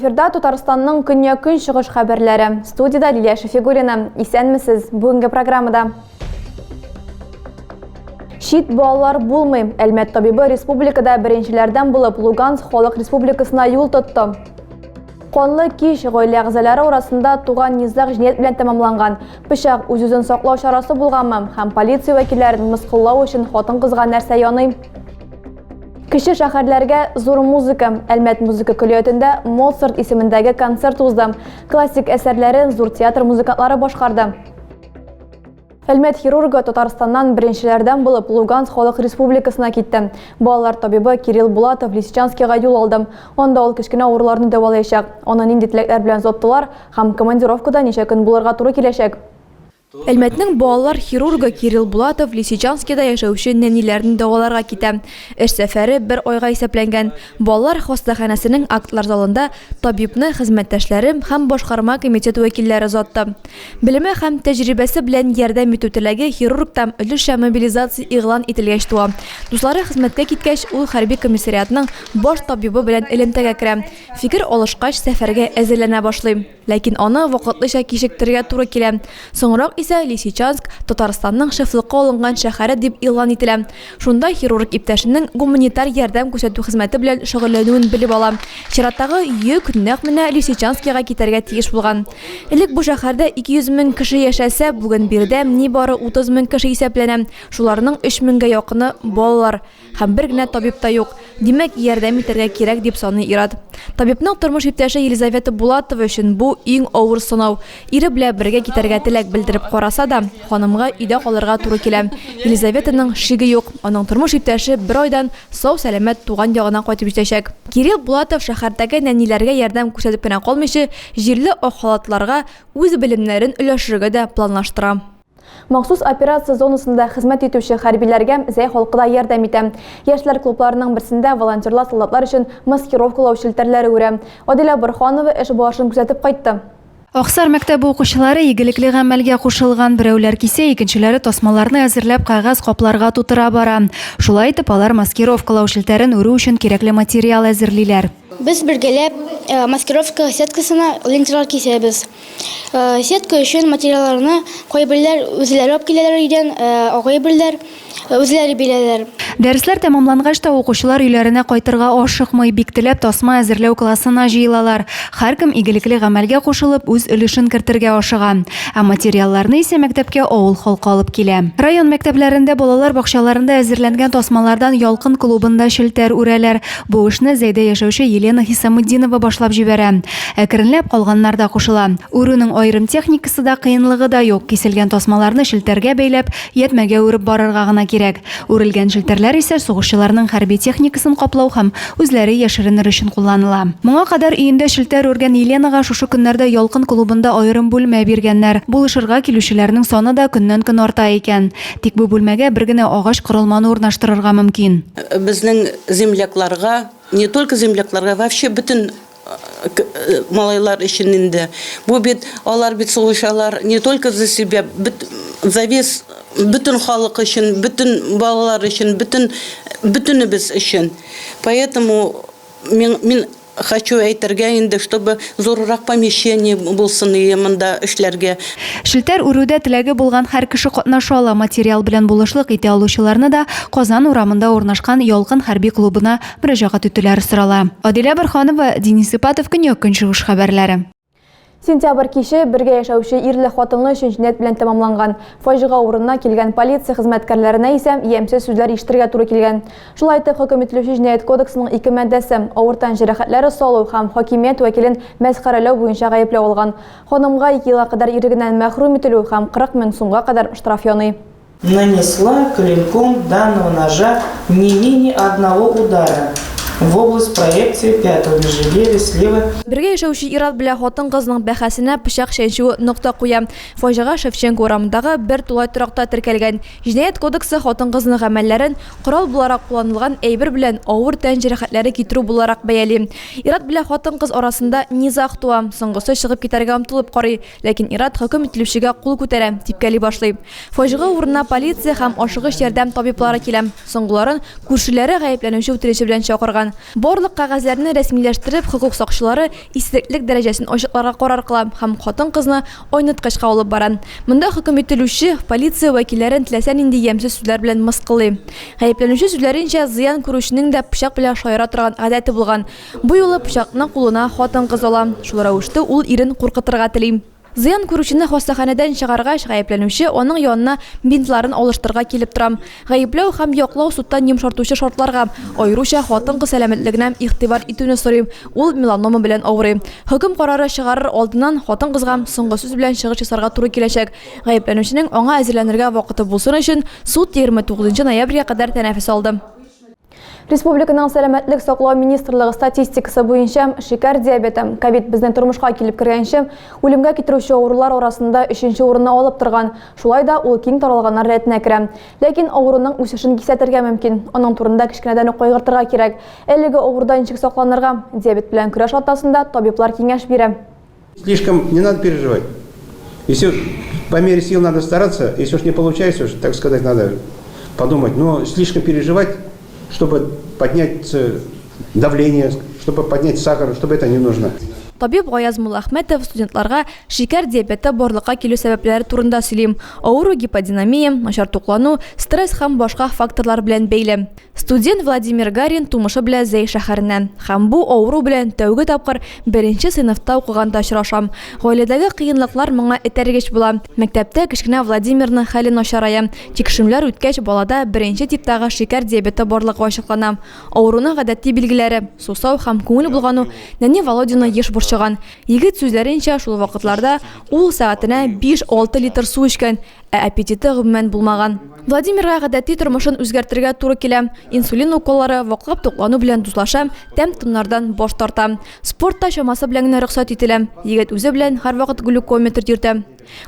эфирда Татарстанның көньяк-көнчыгыш шығыш хәбәрләре. Студияда Лилия Шафигуллина. Исәнмесез бүгенге программада. Шит балалар булмый. Әлмәт табибы республикада беренчеләрдән булып Луганск халык республикасына юл тотты. Қонлы киш гаилә әгъзалары арасында туган низаг җинаять белән тәмамланган. Пычак үз-үзен саклау чарасы булганмы һәм полиция вәкилләрен мыскыллау өчен хатын-кызга нәрсә яный. Кеше шәһәрләргә зур музыка. Әлмәт музыка көллиятендә Моцарт исемендәге концерт узды. Классик әсәрләрен зур театр музыкантлары башкарды. Әлмәт хирургы Татарстаннан беренчеләрдән булып Луганск халык республикасына китте. Балалар табибы Кирилл Булатов Лисичанскига юл алды. Онда ул кечкенә авыруларны дәвалаячак. Аны нинди теләкләр белән зоттылар һәм командировкада ничә көн булырга туры киләчәк. Әлмәтнең балалар хирургы Кирилл Булатов Лисичанскида яшәүче нәниләрне дәваларга китә. Эш сәфәре 1 айга исәпләнгән. Балалар хастаханәсенең актлар залында табибны хезмәттәшләрем һәм башкарма комитет вәкилләре затты. Белеме һәм тәҗрибәсе белән ярдәм итү теләге хирургтан өлешчә мобилизация игълан ителгәч туа. Дуслары хезмәткә киткәч, ул хәрби комиссариатның баш табибы белән элемтәгә керә. Фикер алышкач сәфәргә әзерләнә башлый. Ләкин аны вакытлыча кичектергә туры килә. Соңрак исә Лисичанск Татарстанның шәфлыкка алынган шәһәре дип игълан ителә. Шунда хирург иптәшенең гуманитар ярдәм күрсәтү хезмәте белән шөгыльләнүен белеп ала. Чираттагы йөк нәкъ менә Лисичанскига китәргә тиеш булган. Элек бу шәһәрдә 200 мең кеше яшәсә, бүген биредә нибары 30 мең кеше исәпләнә. Шуларның 3 меңгә якыны балалар һәм бер генә табиб та юк. Димәк, ярдәм итәргә кирәк дип саный Ират. Табибның тормыш иптәше Елизавета Булатова өчен бу иң авыр сынау. Ире белән бергә китәргә теләк белдереп караса да, ханымга өйдә калырга туры килә. Елизаветаның шиге юк. Аның тормыш иптәше 1 айдан сау-сәламәт туган ягына кайтып җитәчәк. Кирилл Булатов шәһәрдәге нәниләргә ярдәм күрсәтеп кенә калмыйча, җирле халатларга үз белемнәрен өләшергә дә планлаштыра. Махсус операция зонасында хезмәт итүче хәрбиләргә зәй халкыда ярдәм итә. Яшьләр клубларының берсендә волонтерлар солдатлар өчен маскировкалау шелтәрләре үрә. Адилә Борханова эш башын күзәтеп кайтты. Аксар мәктәбе укучылары игелекле гамәлгә кушылган, берәүләр кисә, икенчеләре тасмаларны әзерләп кагаз капларга тутыра бара. Шулай итеп, алар маскировкалау шелтәрен үрү өчен кирәкле материал әзерлиләр. Без бергәләп маскировка сеткасына ленталар кисәбез. Сетка өчен материалларны кайберләр үзләре алып киләләр идән, агайберләр үзләре биләләр. Дәресләр тәмамлангач та укучылар өйләренә кайтырга ашыкмый, биктеләп тасма әзерләү классына җыелалар. Һәркем игелекле гамәлгә кушылып үз өлешен кертергә ашыган. Ә материалларны исә мәктәпкә авыл халкы алып килә. Район мәктәпләрендә балалар бакчаларында әзерләнгән тасмалардан Ялкын клубында шелтәр үрәләр. Бу эшне Зәйдә яшәүче Елена Хисамуддинова башлап җибәрә. Әкренләп калганнар да кушыла. Үрүнең айрым техникасы да кыенлыгы да юк. Киселгән тасмаларны шелтәргә бәйләп, ятмәгә үреп барырга гына кирәк. Үрелгән шелтәрләр исә сугышчыларның хәрби техникасын каплау һәм үзләре яшеренер өчен кулланыла. Моңа кадәр өендә шелтәр үргән Еленага шушы көннәрдә Ялкын клубында аерым бүлмә биргәннәр. Булышырга килүчеләрнең саны да көннән-көн арта икән. Тик бу бүлмәгә бер генә агач корылманы урнаштырырга мөмкин. Безнең землякларга, не только землякларга, вообще bütün малайлар өчен инде. Бу бит алар бит сугышалар не только за себя, за весь bütün халык өчен, bütün балалар өчен, bütünüбез өчен. Поэтому мин хочу әйтергә инде, чтобы зоррак помещение булсын монда эшләргә. Шелтәр үрүдә теләге булган һәр кеше катнаша ала. Материал белән булышлык итә алучыларны да Казан урамында урнашкан Ялкын хәрби клубына мөрәҗәгать итүләре сорала. Адилә Борханова, Денис Ипатов, көньяк-көнчыгыш хәбәрләре. Сентябрь киче бергә яшәүче ирле хатынлы өчен җинаять белән тәмамланган. Фаҗига урынына килгән полиция хезмәткәрләренә исә ямьсез сүзләр ишетергә туры килгән. Шулай итеп, хөкем ителүче җинаять кодексының 2 маддәсе авыр тан җәрәхәтләре салу һәм хакимият вәкилен мәсхәрәләү буенча гаепләү алган. Ханымга 2 елга кадәр ирегеннән мәхрүм ителү һәм 40 мең сумга кадәр штраф яный. Нанесла клинком данного ножа не менее одного удара в область проекции 5-го межреберья слева. Бергә яшәүче Ират белән хатын-кызның бәхәсенә пычак чәнчү нокта куя. Фаҗига Шевченко урамындагы бер тулай торакта теркәлгән. Җинаять кодексы хатын-кызның гамәлләрен корал буларак кулланылган әйбер белән авыр тән җәрәхәтләре китерү буларак бәяли. Ират белән хатын-кыз арасында низаг туа. Соңгысы чыгып китәргә омтылып карый, ләкин Ират хөкем ителүчегә кул күтәрә, типкәли башлый. Фаҗига урынына полиция һәм ашыгыч ярдәм табиблары килә. Соңгыларын күршеләре гаепләнүче үтереше белән чакырган. Борлык кагазларны рәсмиләштереп, хукук сакчылары истәлек дәрәҗәсен ачыкларга карар кыла һәм хатын-кызны ойныткычка алып бара. Монда хөкем ителүче полиция вәкилләрен теләсә нинди ямьсез сүзләр белән мыскыллый. Гаепләнүче сүзләренчә, зыян күрүченең дә пычак белән шайра торган гадәте булган. Бу юлы пычакны кулына хатын-кыз ала. Шул рәвештә ул ирен куркытырга тели. Зыян күрүчене хастаханәдән чыгаргач, гаепләнүче аның янына бинтларын алыштырга килеп тора. Гаепләү һәм яклау судтан йомшартучы шартларга, аеруча хатын-кыз сәламәтлегенә игътибар итүне сорый. Ул меланома белән авырый. Хөкем карары чыгарыр алдыннан хатын-кызга соңгы сүз белән чыгыш ясарга туры киләчәк. Гаепләнүченең аңа әзерләнергә вакыты булсын өчен суд 29 ноябрьгә кадәр тәнәфес алды. Республиканың сәламәтлек саклау министрлыгы статистикасы буенча шикәр диабеты, ковид безнең тормышка килеп кергәнче үлемгә китерүче авырулар арасында 3нче урынны алып торган. Шулай да ул киң таралганнар рәтенә керә. Ләкин авыруның үсешен кисәтергә мөмкин. Аның турында кичкенәдән үк кайгыртырга кирәк. Әлеге авырудан ничек сакланырга, диабет белән көрәш атасында табиблар киңәш бирә. Слишком не надо переживать. Если по мере сил надо стараться, если уж не получается, так сказать, надо подумать, но слишком переживать, чтобы поднять давление, чтобы поднять сахар, чтобы это не нужно. Табиб Гаяз Муллахметов студентларга шикәр диабеты барлыкка килү сәбәпләре турында сөйлим. Авыру гиподинамия, начар туклану, стресс һәм башка факторлар белән бәйле. Студент Владимир Гарин тумышы белән Зәй шәһәреннән. Һәм бу авыру белән тәүге тапкыр 1нче сыйныфта укыганда очрашам. Гаиләдәге кыенлыклар моңа этәргеч була. Мәктәптә кечкенә Владимирның хәле начарая. Тикшерүләр үткәч балада 1нче типтагы шикәр диабеты барлыгы ачыклана. Авыруның гадәти билгеләре: сусау һәм күңел булгану, нәни Володина еш борчыган. Егет сүзләренчә, шул вакытларда ул сәгатенә 5-6 литр су эчкән, аппетиты гомумән булмаган. Владимирга гадәти тормышын үзгәртергә туры килә. Инсулин уколлары, ваклап туклану белән дуслаша, тәм-томнардан баш тарта. Спортта чамасы белән генә рөхсәт ителә. Егет үзе белән һәрвакыт глюкометр йөртә.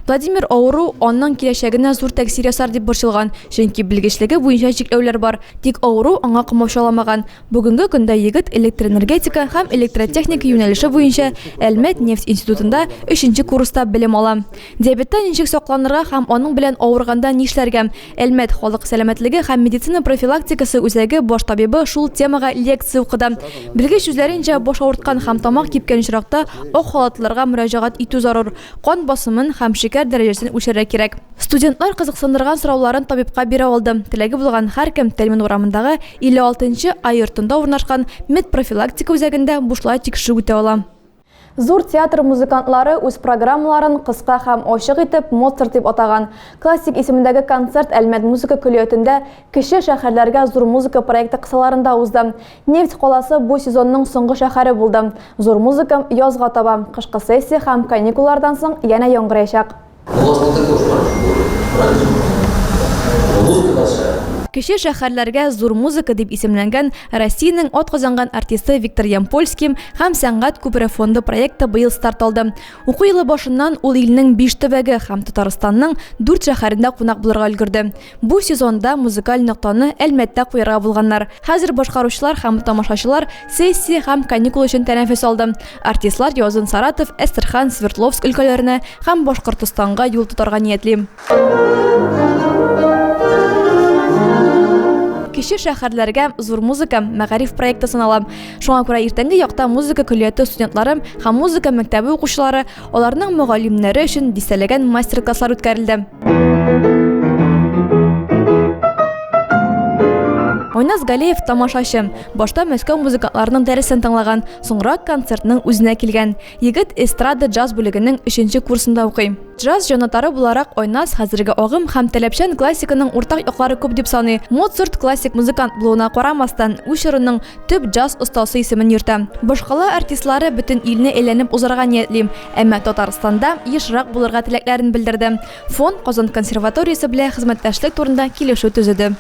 Владимир авыру аның киләчәгенә зур тәэсир ясар дип борчылган, чөнки белгечлеге буенча чикләүләр бар. Тик авыру аңа комачауламаган. Бүгенге көндә егет электроэнергетика һәм электротехника юнәлеше буенча Әлмәт нефть институтында 3нче курста белем ала. Диабеттан ничек сакланырга һәм аның белән авырганда нишләргә? Әлмәт халык сәламәтлеге һәм медицина профилактикасы үзәге баш табибы шул темага лекция укыды. Белгеч сүзләренчә, баш авырткан һәм тамак кипкән очракта ак халатларга мөрәҗәгать итү зарур. Кан басымын һәм шикәр дәрәҗәсен үчәргә кирәк. Студентлар кызыксындырган сорауларын табибка бирә алды. Теләге булган һәркем Тәлмин урамындагы 56нчы ай йортында урнашкан медпрофилактика үзәгендә бушлай тикшерү үтә ала. Зур театр музыкантлары үз программаларын кыска һәм ачык итеп Моцарт дип атаган. Классик исемендәге концерт Әлмәт музыка көллиятендә кече шәһәрләргә зур музыка проекты кысаларында узды. Нефть каласы бу сезонның соңгы шәһәре булды. Зур музыка язга таба, кышкы сессия һәм каникуллардан соң янә яңгыраячак. Кече шәһәрләргә зур музыка дип исемләнгән Россиянең атказанган артисты Виктор Ямпольский һәм сәнгать күпере фонды проекты быел старт алды. Уку елы башыннан ул илнең 5 төбәге һәм Татарстанның 4 шәһәрендә кунак булырга өлгерде. Бу сезонда музыкаль ноктаны Әлмәттә куярга булганнар. Хәзер башкаручылар һәм тамашачылар сессия һәм каникул өчен тәнәфес алды. Артистлар язын Саратов, Әстерхан, Свердловск өлкәләренә һәм Башкортстанга юл тотарга ниятли. Кече шәһәрләргә зур музыка мәгариф проекты санала. Шуңа күрә иртәнге якта музыка көллияты студентлары һәм музыка мәктәбе укучылары, аларның мөгаллимнәре өчен дистәләгән мастер-класслар үткәрелде. Ойнас Галеев тамашачы. Башта Мәскәү музыкантларының дәресен тыңлаган, соңра концертның үзенә килгән. Егет эстрада джаз бүлегенең 3нче курсында укый. Джаз җанатары буларак Ойнас хәзерге агым һәм таләпчән классиканың уртак яклары күп дип саный. Моцарт классик музыкант булуына карамастан, үз чорының төп джаз остасы исемен йөртә. Башкала артистлары бөтен илне әйләнеп узарга ниятли, әмма Татарстанда ешрак булырга теләкләрен белдерде. Фонд Казан консерваториясе белән хезмәттәшлек турында килешү төзеде.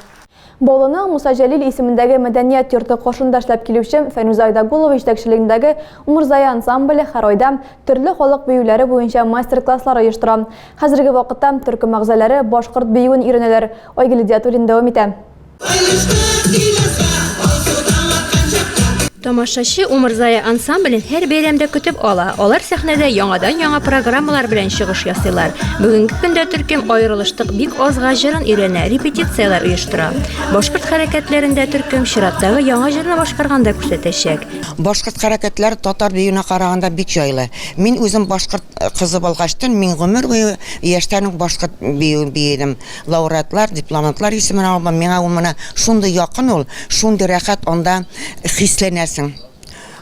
Баулының Муса Җәлил исемендәге мәдәният йорты кашында эшләп килүче Фәнүзә Айдагулова җитәкчелегендәге Умырзая ансамбле һәр айда төрле халык биюләре буенча мастер-класслар оештыра. Хәзерге вакытта төрке мәгъзәләре башкорт биюен өйрәнәләр. Айгөл Диатуллин дәвам итә. Тамашачы Умырзая ансамблен һәр бәйрәмдә көтеп ала. Алар сәхнәдә яңадан-яңа программалар белән чыгыш ясыйлар. Бүгенге көндә төркем аерылыштык бик азга җырын өйрәнә, репетициялар оештыра. Башкорт хәрәкәтләрендә төркем чираттагы яңа җырны башкарганда күрсәтәчәк. Башкорт хәрәкәтләре татар биюенә караганда бик җайлы. Мин үзем башкорт кызы булгачтан, мин гомер буе яшьтән үк башкорт биюен биедем. Лауреатлар, дипломатлар исемен алган. Миңа ул менә шундый якын ул, шундый рәхәт анда хисләнәсең.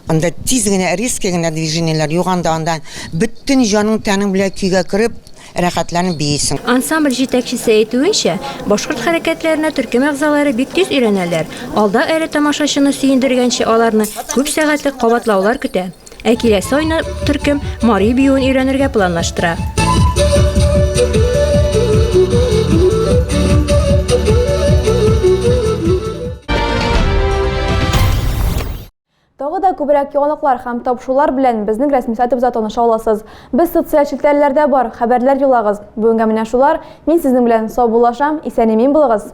Анда тиз генә, резкий генә движениеләр юганда анда бөтен җаның тәнең белән көйгә кереп рәхәтләнеп биесең. Ансамбль җитәкчесе әйтүенчә, башкорт хәрәкәтләренә төркем әгъзалары бик тиз өйрәнәләр. Алда әле тамашачыны сөендергәнче аларны күп сәгатьлек кабатлаулар көтә. Ә киләсе айны төркем Мари биюен өйрәнергә планлаштыра. Тагы да күбрәк яңалыклар һәм тапшырулар белән безнең рәсми сайтыбызда таныша аласыз. Без социаль челтәрләрдә бар, хәбәрләр юлагыз. Бүгенгә менә шулар. Мин сезнең белән сау булашам, исән-имин булыгыз.